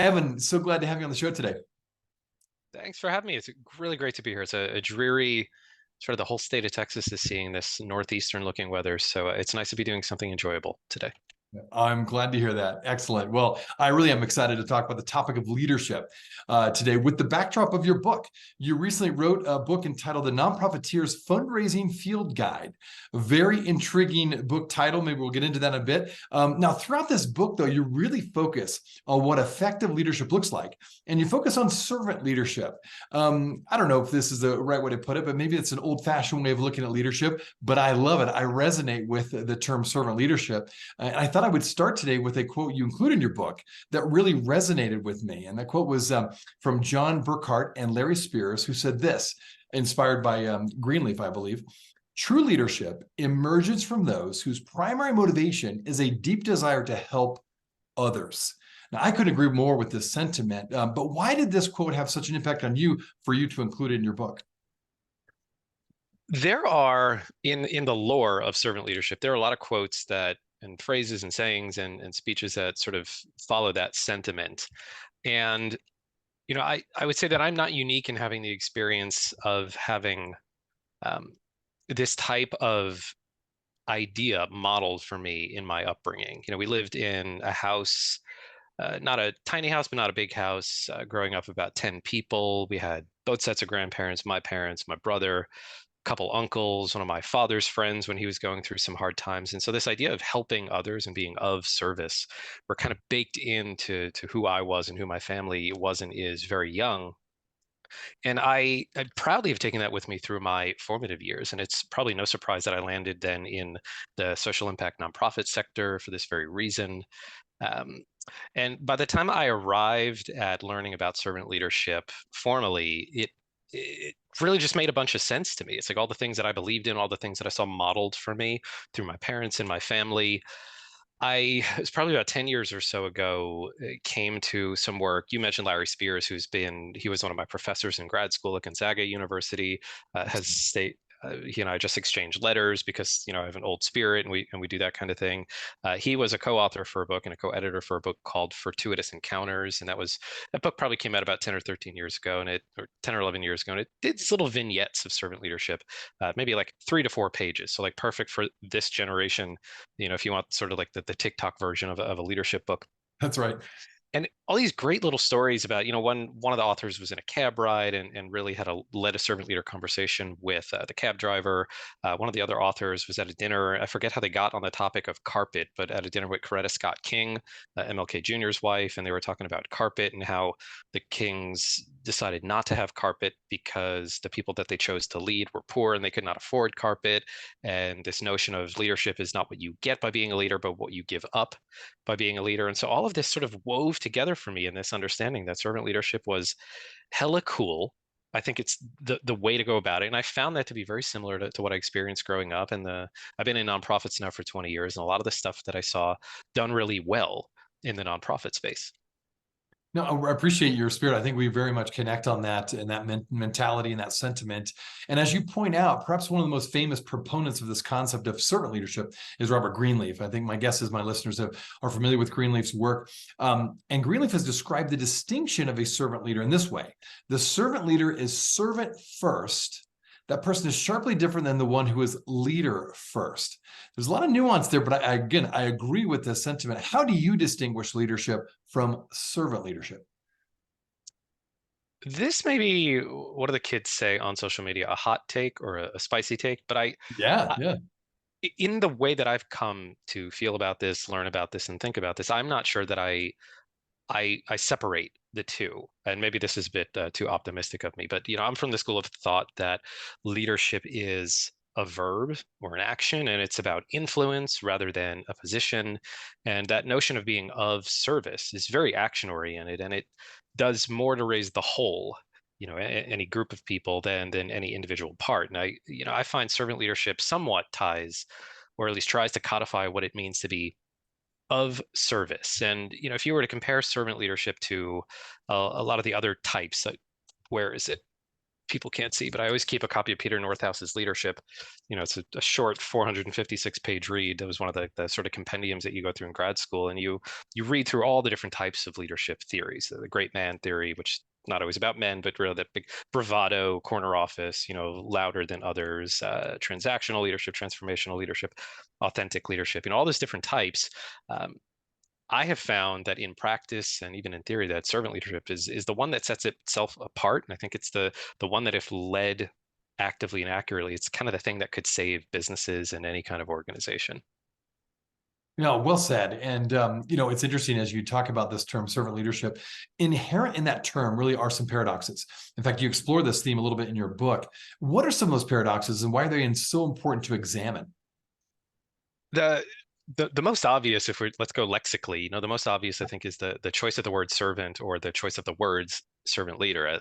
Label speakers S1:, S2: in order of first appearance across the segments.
S1: Evan, so glad to have you on the show today.
S2: Thanks for having me. It's really great to be here. It's a dreary, sort of the whole state of Texas is seeing this northeastern looking weather. So it's nice to be doing something enjoyable today.
S1: I'm glad to hear that. Excellent. Well, I really am excited to talk about the topic of leadership today with the backdrop of your book. You recently wrote a book entitled The Nonprofiteer's Fundraising Field Guide. A very intriguing book title. Maybe we'll get into that in a bit. Now, throughout this book, though, you really focus on what effective leadership looks like, and you focus on servant leadership. I don't know if this is the right way to put it, but maybe it's an old-fashioned way of looking at leadership, but I love it. I resonate with the term servant leadership. And I thought I would start today with a quote you include in your book that really resonated with me. And that quote was from John Burkhart and Larry Spears, who said this, inspired by Greenleaf, I believe. True leadership emerges from those whose primary motivation is a deep desire to help others. Now, I couldn't agree more with this sentiment, but why did this quote have such an impact on you for you to include it in your book?
S2: There are in the lore of servant leadership, there are a lot of quotes that and phrases and sayings and speeches that sort of follow that sentiment. And I would say that I'm not unique in having the experience of having um, this type of idea modeled for me in my upbringing. We lived in a house, not a tiny house, but not a big house, growing up about 10 people. We had both sets of grandparents, my parents, my brother, a couple uncles, one of my father's friends when he was going through some hard times. And so this idea of helping others and being of service were kind of baked into who I was and who my family was and is very young. And I proudly have taken that with me through my formative years. And it's probably no surprise that I landed then in the social impact nonprofit sector for this very reason. Um, and by the time I arrived at learning about servant leadership formally, it really just made a bunch of sense to me. It's like all the things that I believed in, all the things that I saw modeled for me through my parents and my family. It was probably about 10 years or so ago, came to some work. You mentioned Larry Spears, he was one of my professors in grad school at Gonzaga University, has stayed. He and I just exchanged letters because I have an old spirit and we do that kind of thing. He was a co-author for a book and a co-editor for a book called Fortuitous Encounters, and that book probably came out about 10 or 13 years ago, or 10 or 11 years ago, and it did these little vignettes of servant leadership, maybe like 3 to 4 pages, so like perfect for this generation, if you want sort of like the TikTok version of a leadership book.
S1: That's right.
S2: And all these great little stories about, one of the authors was in a cab ride and really led a servant leader conversation with the cab driver. One of the other authors was at a dinner. I forget how they got on the topic of carpet, but at a dinner with Coretta Scott King, MLK Jr.'s wife, and they were talking about carpet and how the Kings decided not to have carpet because the people that they chose to lead were poor and they could not afford carpet. And this notion of leadership is not what you get by being a leader, but what you give up by being a leader. And so all of this sort of wove together for me in this understanding that servant leadership was hella cool. I think it's the way to go about it. And I found that to be very similar to what I experienced growing up. And I've been in nonprofits now for 20 years, and a lot of the stuff that I saw done really well in the nonprofit space.
S1: No, I appreciate your spirit. I think we very much connect on that and that mentality and that sentiment. And as you point out, perhaps one of the most famous proponents of this concept of servant leadership is Robert Greenleaf. I think my guess is my listeners are familiar with Greenleaf's work. And Greenleaf has described the distinction of a servant leader in this way. The servant leader is servant first. That person is sharply different than the one who is leader first. There's a lot of nuance there, but I agree with this sentiment. How do you distinguish leadership from servant leadership?
S2: This may be, what do the kids say on social media, a hot take or a spicy take, but
S1: Yeah,
S2: I
S1: yeah.
S2: in the way that I've come to feel about this, learn about this, and think about this, I'm not sure that I separate the two. And maybe this is a bit too optimistic of me, but I'm from the school of thought that leadership is a verb or an action, and it's about influence rather than a position. And that notion of being of service is very action oriented, and it does more to raise the whole, any group of people than any individual part. And I find servant leadership somewhat ties, or at least tries to codify what it means to be of service. And if you were to compare servant leadership to a lot of the other types, like where is it? people can't see, but I always keep a copy of Peter Northhouse's Leadership. It's a short 456-page read. That was one of the sort of compendiums that you go through in grad school, and you read through all the different types of leadership theories. The great man theory, which is not always about men, but really that big bravado, corner office, louder than others, transactional leadership, transformational leadership, authentic leadership, all those different types. I have found that in practice and even in theory, that servant leadership is the one that sets itself apart. And I think it's the one that, if led actively and accurately, it's kind of the thing that could save businesses and any kind of organization.
S1: Well said. And, it's interesting as you talk about this term servant leadership, inherent in that term really are some paradoxes. In fact, you explore this theme a little bit in your book. What are some of those paradoxes and why are they so important to examine?
S2: The most obvious, let's go lexically, the most obvious I think is the choice of the word servant, or the choice of the words servant leader.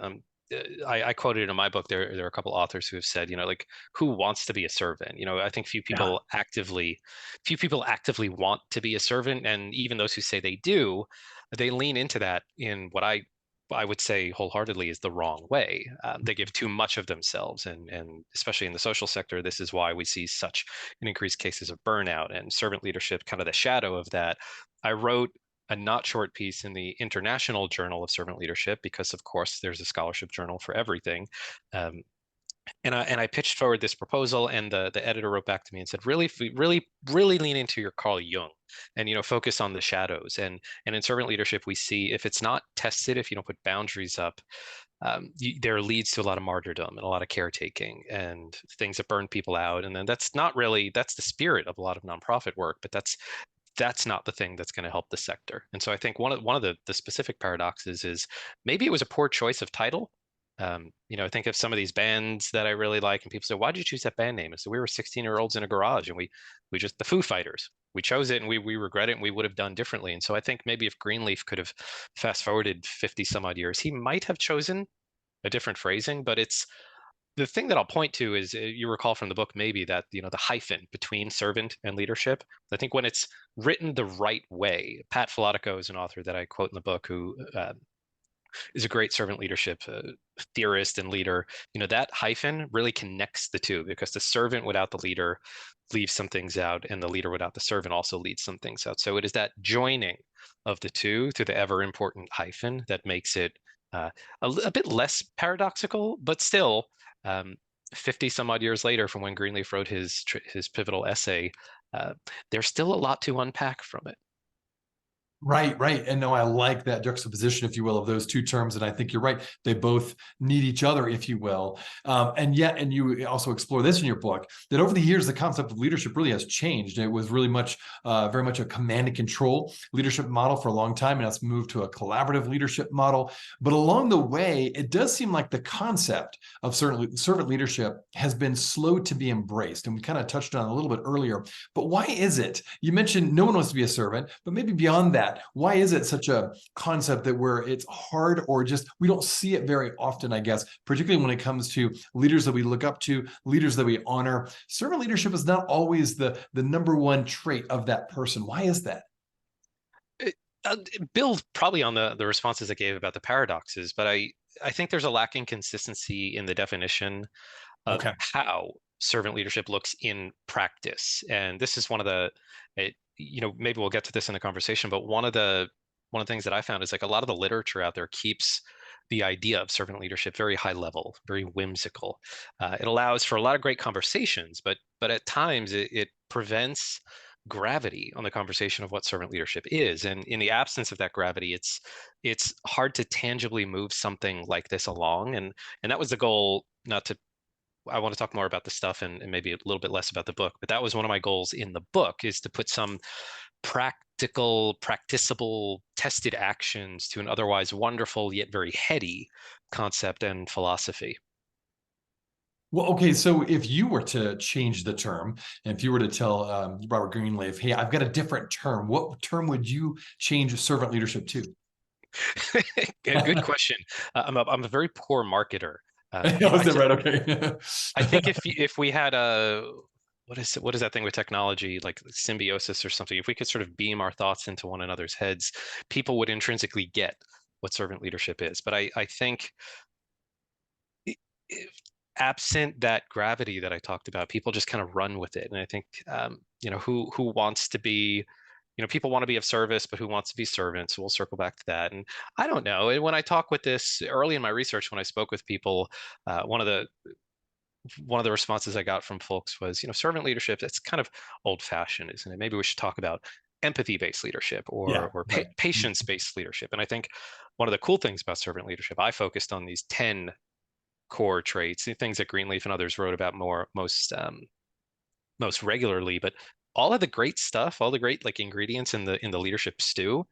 S2: I quoted in my book, there are a couple authors who have said, like, who wants to be a servant? I think few people actively want to be a servant, and even those who say they do, they lean into that in what I would say wholeheartedly is the wrong way. They give too much of themselves, and especially in the social sector, this is why we see such an increased cases of burnout, and servant leadership, kind of the shadow of that. I wrote a not short piece in the International Journal of Servant Leadership, because of course there's a scholarship journal for everything. And I pitched forward this proposal, and the editor wrote back to me and said, really lean into your Carl Jung, and focus on the shadows. And in servant leadership, we see, if it's not tested, if you don't put boundaries up, there leads to a lot of martyrdom and a lot of caretaking and things that burn people out. And then that's the spirit of a lot of nonprofit work, but that's not the thing that's going to help the sector. And so I think one of the specific paradoxes is, maybe it was a poor choice of title. I think of some of these bands that I really like, and people say, why did you choose that band name? And so we were 16-year-olds in a garage, and we just, the Foo Fighters, we chose it, and we regret it, and we would have done differently. And so I think maybe if Greenleaf could have fast forwarded 50 some odd years, he might have chosen a different phrasing. But it's the thing that I'll point to is, you recall from the book maybe that, the hyphen between servant and leadership. I think when it's written the right way, Pat Filatico is an author that I quote in the book, who is a great servant leadership theorist and leader. That hyphen really connects the two, because the servant without the leader leaves some things out, and the leader without the servant also leaves some things out. So it is that joining of the two through the ever important hyphen that makes it a bit less paradoxical, but still, 50 some odd years later from when Greenleaf wrote his pivotal essay, there's still a lot to unpack from it.
S1: Right. And no, I like that juxtaposition, if you will, of those two terms. And I think you're right. They both need each other, if you will. And you also explore this in your book, that over the years, the concept of leadership really has changed. It was really very much a command and control leadership model for a long time. And it's moved to a collaborative leadership model. But along the way, it does seem like the concept of servant leadership has been slow to be embraced. And we kind of touched on it a little bit earlier. But why is it? You mentioned no one wants to be a servant, but maybe beyond that, why is it such a concept that where it's hard, or just we don't see it very often, I guess, particularly when it comes to leaders that we look up to, leaders that we honor? Servant leadership is not always the number one trait of that person. Why is that?
S2: Build probably on the responses I gave about the paradoxes, but I think there's a lacking consistency in the definition of how servant leadership looks in practice. And this is one of the, maybe we'll get to this in the conversation, but one of the things that I found is, like, a lot of the literature out there keeps the idea of servant leadership very high level, very whimsical. It allows for a lot of great conversations, but at times it prevents gravity on the conversation of what servant leadership is. And in the absence of that gravity, it's hard to tangibly move something like this along. And that was the goal. I want to talk more about the stuff and maybe a little bit less about the book, but that was one of my goals in the book, is to put some practical, practicable, tested actions to an otherwise wonderful yet very heady concept and philosophy.
S1: Well, okay, so if you were to change the term, and if you were to tell Robert Greenleaf, hey, I've got a different term, what term would you change servant leadership to?
S2: Good question. I'm a very poor marketer.
S1: Was that right? Okay.
S2: I think if we had what is that thing with technology, like symbiosis or something, if we could sort of beam our thoughts into one another's heads, people would intrinsically get what servant leadership is. But I think absent that gravity that I talked about, people just kind of run with it. And I think, who wants to be, people want to be of service, but who wants to be servants? So we'll circle back to that. And I don't know. And when I talk with this early in my research, when I spoke with people, one of the responses I got from folks was, servant leadership, that's kind of old fashioned, isn't it? Maybe we should talk about empathy-based leadership
S1: Yeah,
S2: or
S1: right.
S2: patience-based leadership. And I think one of the cool things about servant leadership, I focused on these 10 core traits, the things that Greenleaf and others wrote about most regularly. But all of the great stuff, all the great like ingredients in the leadership stew,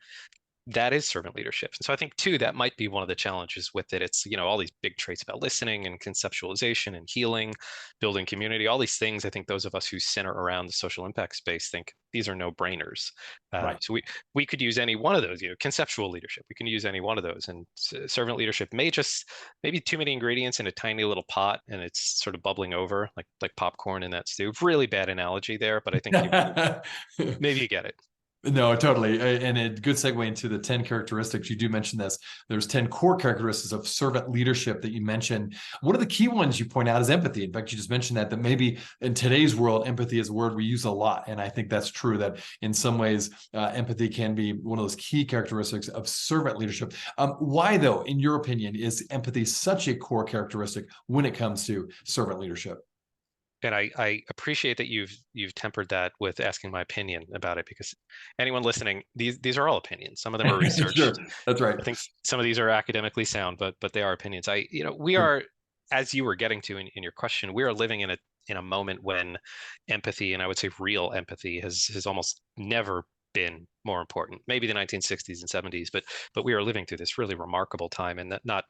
S2: that is servant leadership. And so I think too, that might be one of the challenges with it. It's, all these big traits about listening and conceptualization and healing, building community, all these things. I think those of us who center around the social impact space think these are no brainers.
S1: Right.
S2: So we could use any one of those, conceptual leadership, we can use any one of those. And servant leadership maybe too many ingredients in a tiny little pot and it's sort of bubbling over like popcorn in that stew. Really bad analogy there, but I think maybe you get it.
S1: No, totally. And a good segue into the 10 characteristics. You do mention this. There's 10 core characteristics of servant leadership that you mentioned. One of the key ones you point out is empathy. In fact, you just mentioned that maybe in today's world, empathy is a word we use a lot. And I think that's true, that in some ways, empathy can be one of those key characteristics of servant leadership. Why, though, in your opinion, is empathy such a core characteristic when it comes to servant leadership?
S2: And I appreciate that you've tempered that with asking my opinion about it, because anyone listening, these are all opinions. Some of them are
S1: Sure,
S2: researched.
S1: that's right.
S2: I think some of these are academically sound, but they are opinions. We are, as you were getting to in your question, we are living in a moment when empathy, and I would say real empathy, has almost never been more important. Maybe the 1960s and 70s, but we are living through this really remarkable time, and that not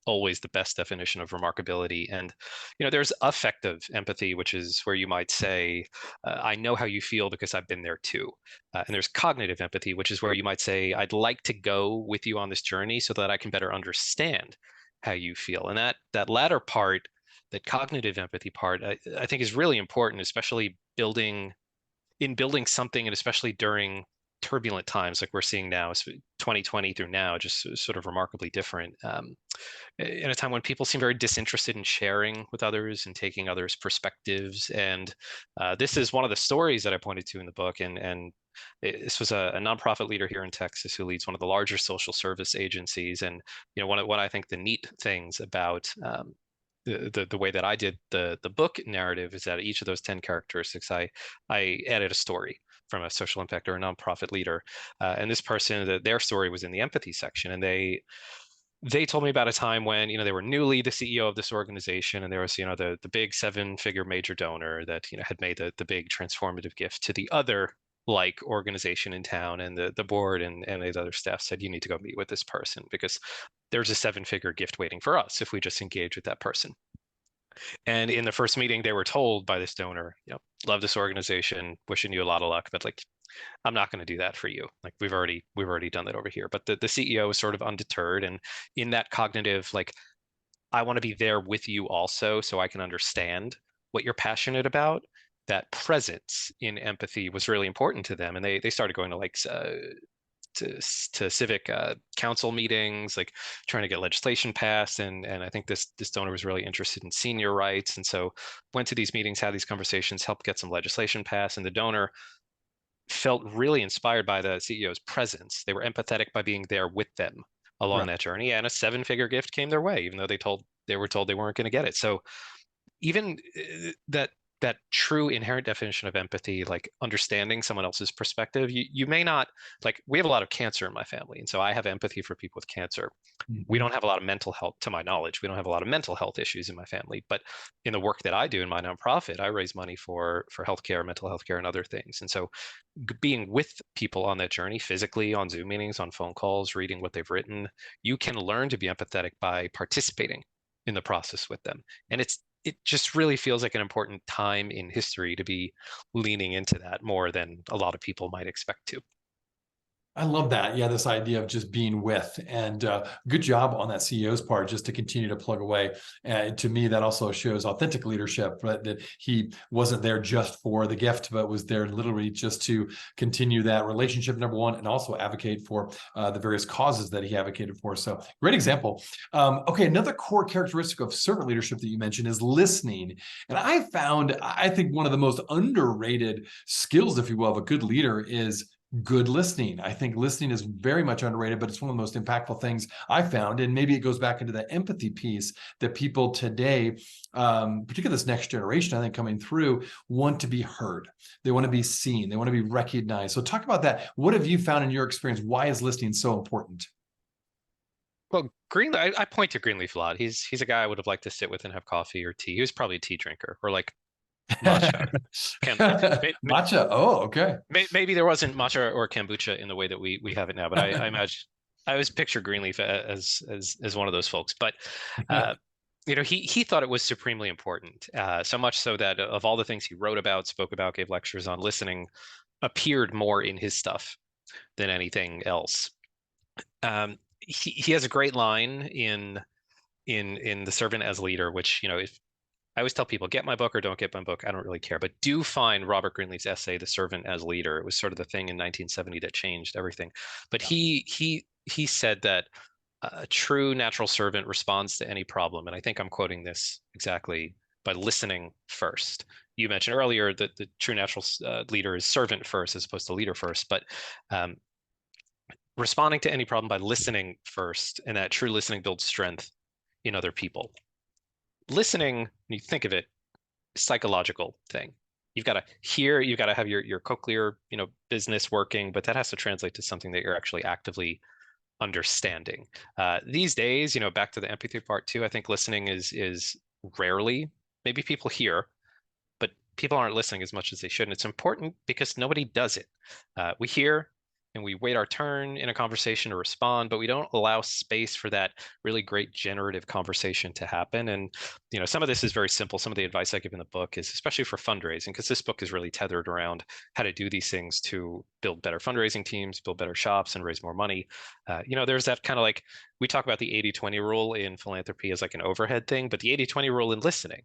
S2: always the best definition of remarkability. And there's affective empathy, which is where you might say, I know how you feel because I've been there too. And there's cognitive empathy, which is where you might say, I'd like to go with you on this journey so that I can better understand how you feel. And that latter part, that cognitive empathy part, I think is really important, especially building something, and especially during turbulent times like we're seeing now, 2020 through now, just sort of remarkably different. In a time when people seem very disinterested in sharing with others and taking others' perspectives. And this is one of the stories that I pointed to in the book. And this was a nonprofit leader here in Texas who leads one of the larger social service agencies. And one of what I think the neat things about the way that I did the book narrative is that each of those 10 characteristics, I added a story from a social impact or a nonprofit leader. And this person, their story was in the empathy section. And they told me about a time when they were newly the CEO of this organization, and there was the big 7-figure major donor that had made the big transformative gift to the other like organization in town, and the board and the other staff said, you need to go meet with this person because there's a 7-figure gift waiting for us if we just engage with that person. And in the first meeting, they were told by this donor, love this organization, wishing you a lot of luck, but like, I'm not going to do that for you. Like we've already done that over here. But the CEO is sort of undeterred, and in that cognitive, like, I want to be there with you also, so I can understand what you're passionate about. That presence in empathy was really important to them, and they started going to to civic council meetings, like trying to get legislation passed. And I think this donor was really interested in senior rights, and so went to these meetings, had these conversations, helped get some legislation passed. And the donor felt really inspired by the CEO's presence. They were empathetic by being there with them along
S1: Right.
S2: that journey, and a 7-figure gift came their way, even though they were told they weren't going to get it. So even that true inherent definition of empathy, like understanding someone else's perspective, you may not, like, we have a lot of cancer in my family, and so I have empathy for people with cancer. We
S1: Mhm.
S2: don't have a lot of mental health, to my knowledge. We don't have a lot of mental health issues in my family, but in the work that I do in my nonprofit, I raise money for healthcare, mental health care, and other things. And so being with people on that journey, physically, on Zoom meetings, on phone calls, reading what they've written, you can learn to be empathetic by participating in the process with them. And it just really feels like an important time in history to be leaning into that more than a lot of people might expect to.
S1: I love that. Yeah, this idea of just being with, and good job on that CEO's part, just to continue to plug away. To me, that also shows authentic leadership, right? That he wasn't there just for the gift, but was there literally just to continue that relationship, number one, and also advocate for the various causes that he advocated for. So great example. Okay, another core characteristic of servant leadership that you mentioned is listening. And I found, I think one of the most underrated skills, if you will, of a good leader is good listening. I think listening is very much underrated, but it's one of the most impactful things I found. And maybe it goes back into that empathy piece that people today, particularly this next generation, I think coming through, want to be heard. They want to be seen. They want to be recognized. So talk about that. What have you found in your experience? Why is listening so important?
S2: Well, Greenleaf, I point to Greenleaf a lot. He's a guy I would have liked to sit with and have coffee or tea. He was probably a tea drinker or like matcha.
S1: Matcha. Oh, okay.
S2: Maybe there wasn't matcha or kombucha in the way that we have it now, but I imagine I always picture Greenleaf as one of those folks. But he thought it was supremely important, so much so that of all the things he wrote about, spoke about, gave lectures on, listening appeared more in his stuff than anything else. He has a great line in The Servant as Leader, which, if I always tell people, get my book or don't get my book, I don't really care, but do find Robert Greenleaf's essay, The Servant as Leader. It was sort of the thing in 1970 that changed everything. But he said that a true natural servant responds to any problem, and I think I'm quoting this exactly, by listening first. You mentioned earlier that the true natural leader is servant first as opposed to leader first, but responding to any problem by listening first, and that true listening builds strength in other people. Listening, when you think of it, psychological thing. You've got to hear, you've got to have your cochlear, business working, but that has to translate to something that you're actually actively understanding. These days, back to the empathy part too, I think listening is rarely, maybe people hear, but people aren't listening as much as they should. And it's important because nobody does it. We hear and we wait our turn in a conversation to respond, but we don't allow space for that really great generative conversation to happen. And some of this is very simple. Some of the advice I give in the book is especially for fundraising, because this book is really tethered around how to do these things to build better fundraising teams, build better shops, and raise more money. There's that kind of like, we talk about the 80-20 rule in philanthropy as like an overhead thing, but the 80-20 rule in listening,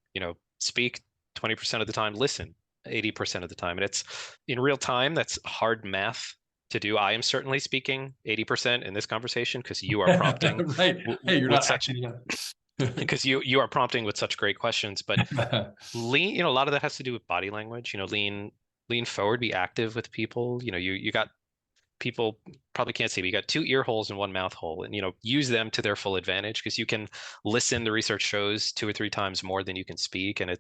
S2: speak 20% of the time, listen 80% of the time. And it's in real time, that's hard math to do. I am certainly speaking 80% in this conversation because you are prompting.
S1: Right. Hey, you're not such
S2: because you are prompting with such great questions. But lean, a lot of that has to do with body language. Lean forward, be active with people. You got people probably can't see, but you got two ear holes and one mouth hole, and use them to their full advantage, because you can listen. The research shows 2 or 3 times more than you can speak, and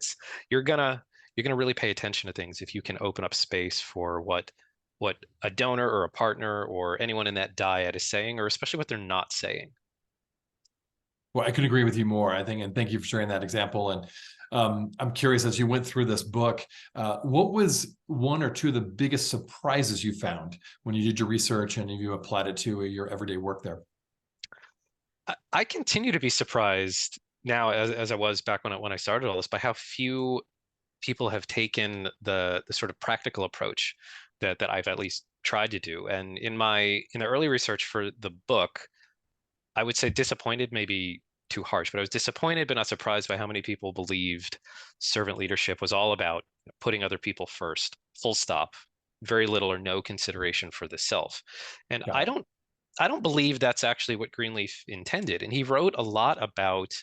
S2: you're gonna really pay attention to things if you can open up space for what a donor or a partner or anyone in that dyad is saying, or especially what they're not saying.
S1: Well, I could agree with you more, I think, and thank you for sharing that example. And I'm curious, as you went through this book, what was 1 or 2 of the biggest surprises you found when you did your research and you applied it to your everyday work there?
S2: I continue to be surprised now, as I was back when I started all this, by how few people have taken the sort of practical approach that I've at least tried to do. And in the early research for the book, I would say disappointed, maybe too harsh, but I was disappointed but not surprised by how many people believed servant leadership was all about putting other people first, full stop, very little or no consideration for the self. And
S1: Yeah.
S2: I don't believe that's actually what Greenleaf intended. And he wrote a lot about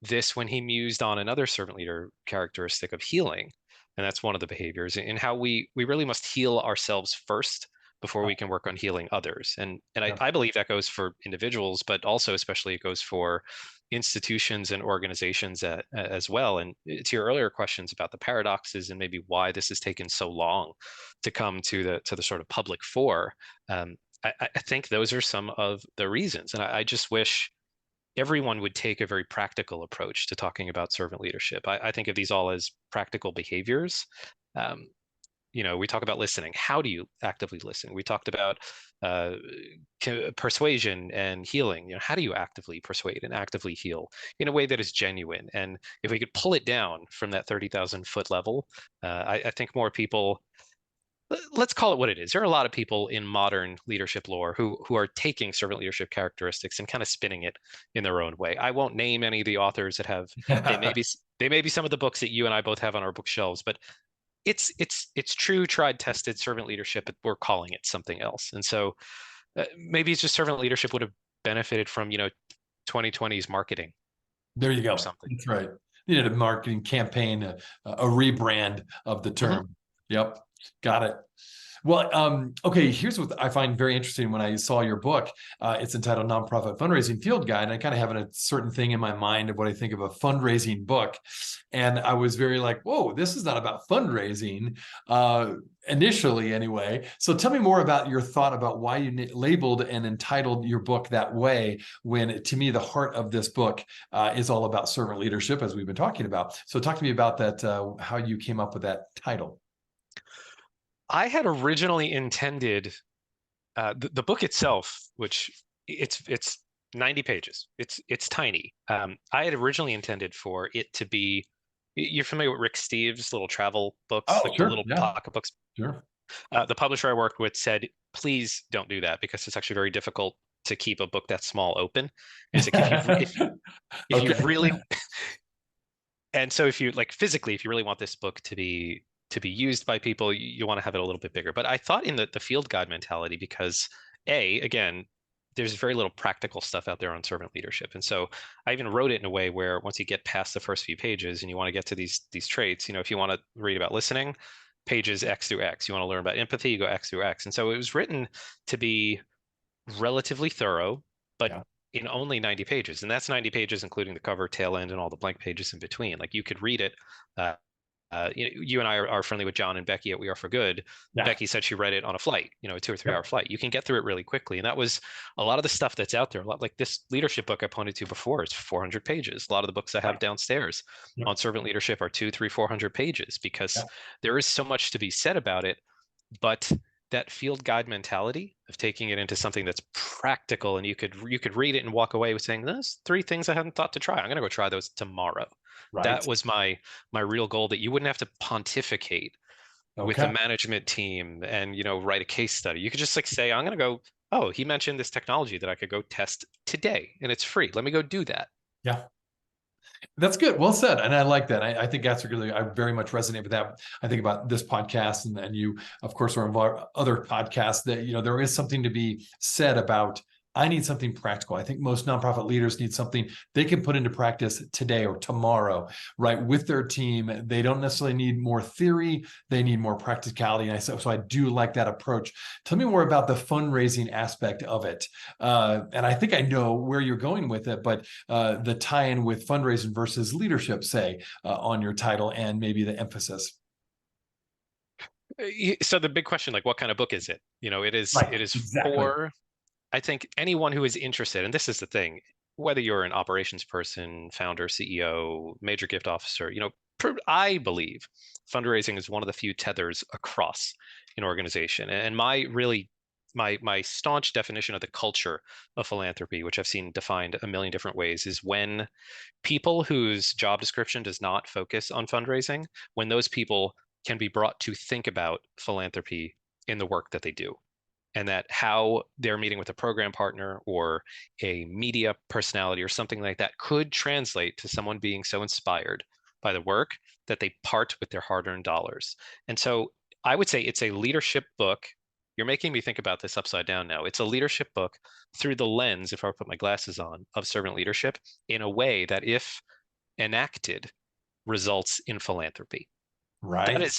S2: this when he mused on another servant leader characteristic of healing. And that's one of the behaviors, and how we really must heal ourselves first before we can work on healing others. And
S1: Yeah.
S2: I believe that goes for individuals, but also especially it goes for institutions and organizations as well. And to your earlier questions about the paradoxes and maybe why this has taken so long to come to the sort of public fore, I think those are some of the reasons. And I just wish everyone would take a very practical approach to talking about servant leadership. I think of these all as practical behaviors. We talk about listening. How do you actively listen? We talked about persuasion and healing. How do you actively persuade and actively heal in a way that is genuine? And if we could pull it down from that 30,000 foot level, I think more people let's call it what it is. There are a lot of people in modern leadership lore who are taking servant leadership characteristics and kind of spinning it in their own way. I won't name any of the authors that have. They may be some of the books that you and I both have on our bookshelves, but it's true, tried, tested servant leadership, but we're calling it something else. And so maybe it's just servant leadership would have benefited from 2020's marketing
S1: There you
S2: or
S1: go.
S2: something.
S1: That's right. You need a marketing campaign, a rebrand of the term. Yep. Got it. Well, okay, here's what I find very interesting when I saw your book. It's entitled Nonprofit Fundraising Field Guide. And I kind of have a certain thing in my mind of what I think of a fundraising book. And I was very like, whoa, this is not about fundraising, initially anyway. So tell me more about your thought about why you labeled and entitled your book that way, when to me, the heart of this book is all about servant leadership, as we've been talking about. So talk to me about that, how you came up with that title.
S2: I had originally intended the book itself, which it's 90 pages. It's tiny. I had originally intended for it to be. You're familiar with Rick Steves' little travel books,
S1: Oh,
S2: like
S1: sure.
S2: the little pocket books.
S1: Sure.
S2: The publisher I worked with said, "Please don't do that because it's actually very difficult to keep a book that small open." And it's like if you really, and so if you like physically, if you really want this book to be used by people, you want to have it a little bit bigger. But I thought in the field guide mentality, because again, there's very little practical stuff out there on servant leadership. And so I even wrote it in a way where once you get past the first few pages and you want to get to these traits, if you want to read about listening, pages X through X. You want to learn about empathy, you go X through X. And so it was written to be relatively thorough, but in only 90 pages. And that's 90 pages, including the cover, tail end, and all the blank pages in between. Like you could read it. You and I are friendly with John and Becky at We Are for Good.
S1: Yeah.
S2: Becky said she read it on a flight, a 2 or 3 hour flight. You can get through it really quickly. And that was a lot of the stuff that's out there. A lot like this leadership book I pointed to before, it's 400 pages. A lot of the books I have downstairs on servant leadership are 200, 300, 400 pages because there is so much to be said about it. But that field guide mentality of taking it into something that's practical, and you could read it and walk away with saying, "There's 3 things I hadn't thought to try. I'm going to go try those tomorrow." Right. That was my real goal, that you wouldn't have to pontificate with the management team and write a case study. You could just like say, "I'm going to go, oh, he mentioned this technology that I could go test today and it's free. Let me go do that."
S1: Yeah. That's good. Well said. And I like that. I think that's really, I very much resonate with that. I think about this podcast and you, of course, are involved in other podcasts that, there is something to be said about, I need something practical. I think most nonprofit leaders need something they can put into practice today or tomorrow, right? With their team. They don't necessarily need more theory. They need more practicality. And so I do like that approach. Tell me more about the fundraising aspect of it. And I think I know where you're going with it, but the tie-in with fundraising versus leadership, say, on your title and maybe the emphasis.
S2: So the big question, like, what kind of book is it? It is exactly. For, I think, anyone who is interested, and this is the thing, whether you're an operations person, founder, CEO, major gift officer, I believe fundraising is one of the few tethers across an organization. And my staunch definition of the culture of philanthropy, which I've seen defined a million different ways, is when people whose job description does not focus on fundraising, when those people can be brought to think about philanthropy in the work that they do. And that how they're meeting with a program partner or a media personality or something like that could translate to someone being so inspired by the work that they part with their hard-earned dollars. And so I would say it's a leadership book. You're making me think about this upside down now. It's a leadership book through the lens, if I put my glasses on, of servant leadership in a way that, if enacted, results in philanthropy.
S1: Right.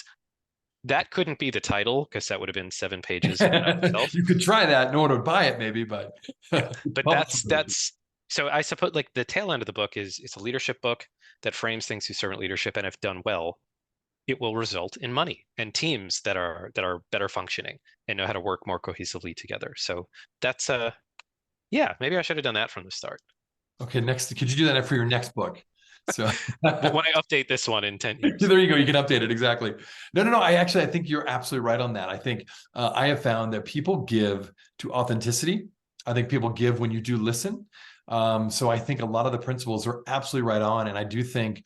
S2: That couldn't be the title, because that would have been 7 pages in and of itself.
S1: You could try that. No one would buy it, maybe, but
S2: but that's so I suppose like the tail end of the book is it's a leadership book that frames things through servant leadership, and if done well, it will result in money and teams that are better functioning and know how to work more cohesively together. So that's maybe I should have done that from the start.
S1: Okay, next, could you do that for your next book? So
S2: when I update this one in 10 years.
S1: There you go. You can update it. Exactly. No. I think you're absolutely right on that. I think I have found that people give to authenticity. I think people give when you do listen. So I think a lot of the principles are absolutely right on. And I do think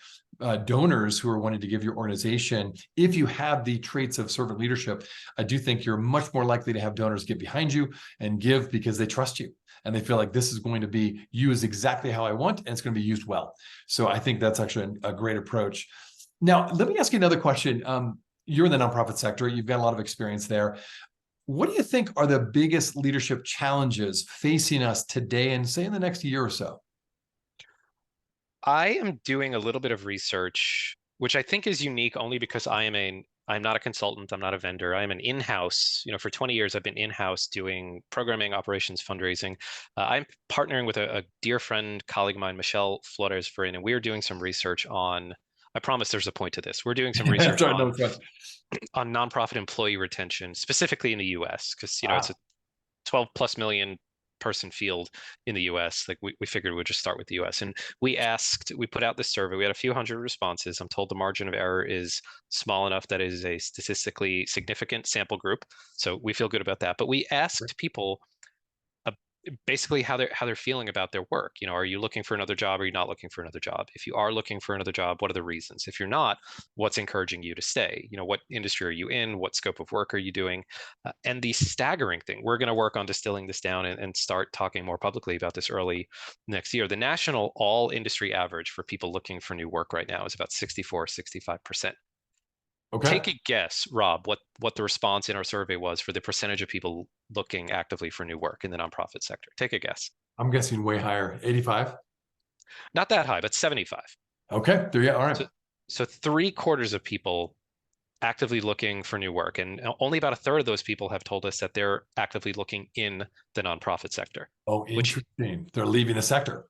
S1: donors who are wanting to give your organization, if you have the traits of servant leadership, I do think you're much more likely to have donors get behind you and give because they trust you and they feel like this is going to be used exactly how I want and it's going to be used well. So I think that's actually a great approach. Now, let me ask you another question. You're in the nonprofit sector. You've got a lot of experience there. What do you think are the biggest leadership challenges facing us today and say in the next year or so?
S2: I am doing a little bit of research, which I think is unique only because I'm not a consultant, I'm not a vendor. I'm an in-house, for 20 years I've been in-house doing programming, operations, fundraising. I'm partnering with a dear friend, colleague of mine, Michelle Flores-Verin, and we're doing some research on, I promise there's a point to this. We're doing some research
S1: Sorry, no, it's
S2: on nonprofit employee retention, specifically in the US, because it's
S1: wow.
S2: a 12 plus million person field in the US. Like we figured we'd just start with the US. And we put out this survey. We had a few hundred responses. I'm told the margin of error is small enough that it is a statistically significant sample group. So we feel good about that. But we asked people basically how they're feeling about their work. Are you looking for another job? Or are you not looking for another job? If you are looking for another job, what are the reasons? If you're not, what's encouraging you to stay? What industry are you in? What scope of work are you doing? And the staggering thing, we're going to work on distilling this down and start talking more publicly about this early next year. The national all industry average for people looking for new work right now is about 65%.
S1: Okay.
S2: Take a guess, Rob, what the response in our survey was for the percentage of people looking actively for new work in the nonprofit sector. Take a guess.
S1: I'm guessing way higher, 85.
S2: Not that high, but 75.
S1: Okay, there you go. All right.
S2: So 3/4 of people actively looking for new work, and only about a third of those people have told us that they're actively looking in the nonprofit sector.
S1: Oh,
S2: Which
S1: interesting. They're leaving the sector.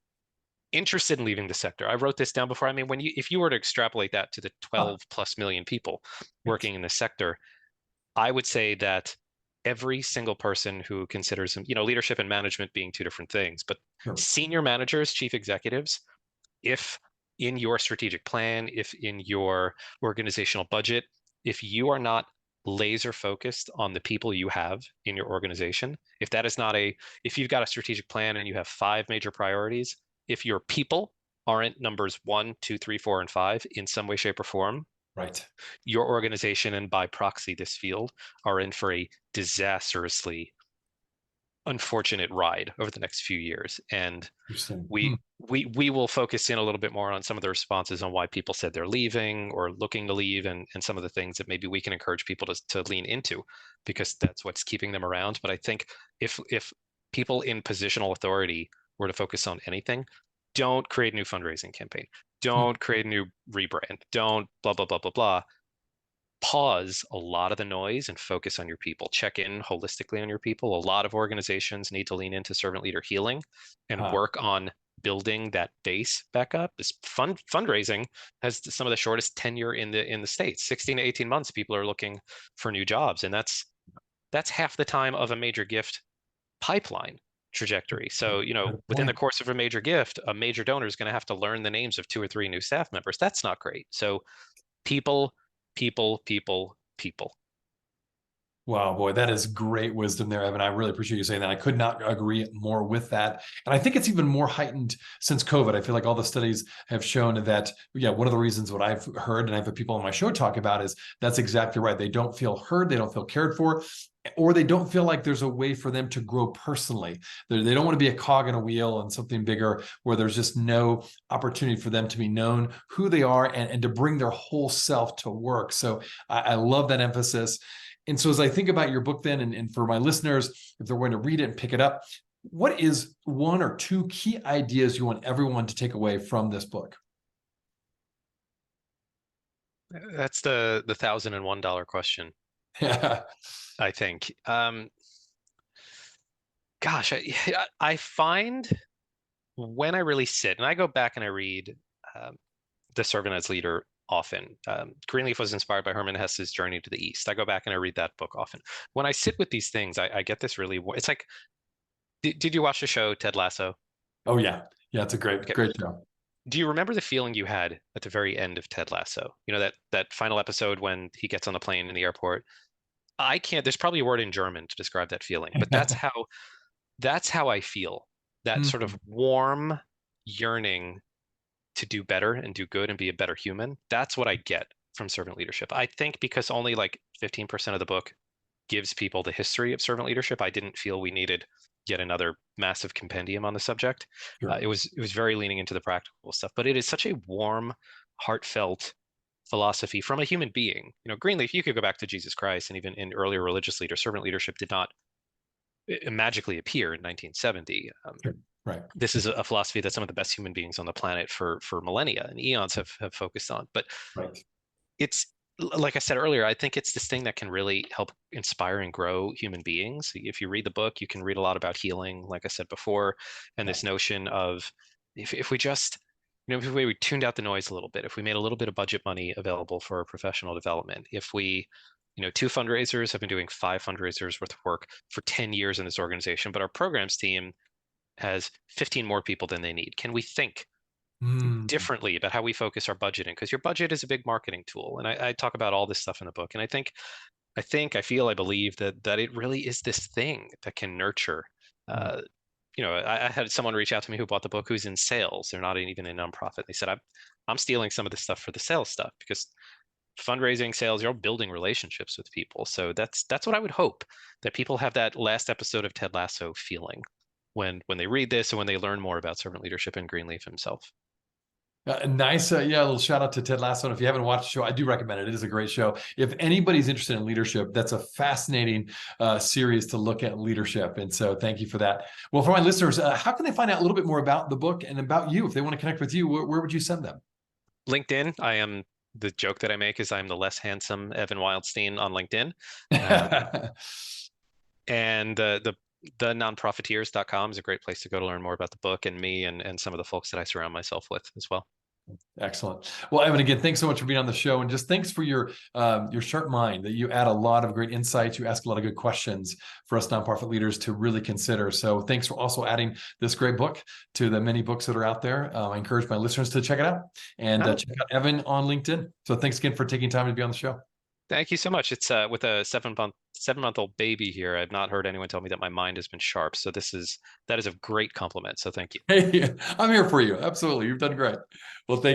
S2: interested in leaving the sector. I wrote this down before. I mean, if you were to extrapolate that to the
S1: Huh.
S2: 12 plus million people working in the sector, I would say that every single person who considers, leadership and management being two different things, but
S1: Sure.
S2: senior managers, chief executives, if in your strategic plan, if in your organizational budget, if you are not laser focused on the people you have in your organization, if you've got a strategic plan and you have 5 major priorities, if your people aren't numbers 1, 2, 3, 4, and 5 in some way, shape, or form,
S1: Right.
S2: your organization and by proxy this field are in for a disastrously unfortunate ride over the next few years. And
S1: Interesting.
S2: we will focus in a little bit more on some of the responses on why people said they're leaving or looking to leave, and some of the things that maybe we can encourage people to lean into, because that's what's keeping them around. But I think if people in positional authority were to focus on anything, don't create a new fundraising campaign, don't create a new rebrand, don't blah blah blah blah blah. Pause a lot of the noise and focus on your people. Check in holistically on your people. A lot of organizations need to lean into servant leader healing and work on building that base back up. This fundraising has some of the shortest tenure in the States. 16 to 18 months people are looking for new jobs, and that's half the time of a major gift pipeline trajectory. So,
S1: Good
S2: within the
S1: point.
S2: course of a major gift, a major donor is going to have to learn the names of 2 or 3 new staff members. That's not great. So people, people, people, people.
S1: Wow, boy, that is great wisdom there, Evan. I really appreciate you saying that. I could not agree more with that. And I think it's even more heightened since COVID. I feel like all the studies have shown that, yeah, one of the reasons what I've heard and I've had people on my show talk about is that's exactly right. They don't feel heard, they don't feel cared for, or they don't feel like there's a way for them to grow personally. They don't want to be a cog in a wheel and something bigger where there's just no opportunity for them to be known who they are and to bring their whole self to work. So I love that emphasis. And so as I think about your book then, and for my listeners, if they're going to read it and pick it up, what is 1 or 2 key ideas you want everyone to take away from this book?
S2: That's the $1,001 question,
S1: Yeah.
S2: I think. Gosh, I find when I really sit and I go back and I read The Servant as Leader often. Greenleaf was inspired by Herman Hesse's Journey to the East. I go back and I read that book often. When I sit with these things, I get this really, it's like, did you watch the show Ted Lasso?
S1: Oh yeah. Yeah, it's a great,
S2: Okay.
S1: great show.
S2: Do you remember the feeling you had at the very end of Ted Lasso? That final episode when he gets on the plane in the airport. I can't, there's probably a word in German to describe that feeling, but that's how I feel. That sort of warm yearning to do better and do good and be a better human. That's what I get from servant leadership. I think because only like 15% of the book gives people the history of servant leadership, I didn't feel we needed yet another massive compendium on the subject.
S1: Sure.
S2: It was very leaning into the practical stuff, but it is such a warm, heartfelt philosophy from a human being. Greenleaf, you could go back to Jesus Christ, and even in earlier religious leaders, servant leadership did not magically appear in 1970.
S1: Sure. Right.
S2: This is a philosophy that some of the best human beings on the planet for millennia and eons have focused on. But
S1: Right.
S2: it's, like I said earlier, I think it's this thing that can really help inspire and grow human beings. If you read the book, you can read a lot about healing, like I said before, and this notion of if we just, if we tuned out the noise a little bit, if we made a little bit of budget money available for professional development, if we, 2 fundraisers have been doing 5 fundraisers worth of work for 10 years in this organization, but our programs team has 15 more people than they need. Can we think differently about how we focus our budgeting? Because your budget is a big marketing tool. And I talk about all this stuff in the book. And I feel, I believe that it really is this thing that can nurture. I had someone reach out to me who bought the book who's in sales. They're not even a nonprofit. They said, I'm stealing some of this stuff for the sales stuff, because fundraising, sales, you're building relationships with people. So that's what I would hope, that people have that last episode of Ted Lasso feeling when they read this and when they learn more about servant leadership and Greenleaf himself.
S1: Nice. A little shout out to Ted Lasso. And if you haven't watched the show, I do recommend it. It is a great show. If anybody's interested in leadership, that's a fascinating series to look at leadership. And so thank you for that. Well, for my listeners, how can they find out a little bit more about the book and about you? If they want to connect with you, where would you send them?
S2: LinkedIn. The joke that I make is I'm the less handsome Evan Wildstein on LinkedIn. And the nonprofiteers.com is a great place to go to learn more about the book and me and some of the folks that I surround myself with as well.
S1: Excellent. Well, Evan, again, thanks so much for being on the show, and just thanks for your sharp mind. That you add a lot of great insights. You ask a lot of good questions for us nonprofit leaders to really consider. So thanks for also adding this great book to the many books that are out there. I encourage my listeners to check it out and check out Evan on LinkedIn. So thanks again for taking time to be on the show.
S2: Thank you so much. It's with a 7-month-old baby here. I've not heard anyone tell me that my mind has been sharp. So that is a great compliment. So thank you.
S1: Hey, I'm here for you. Absolutely. You've done great. Well, thank you.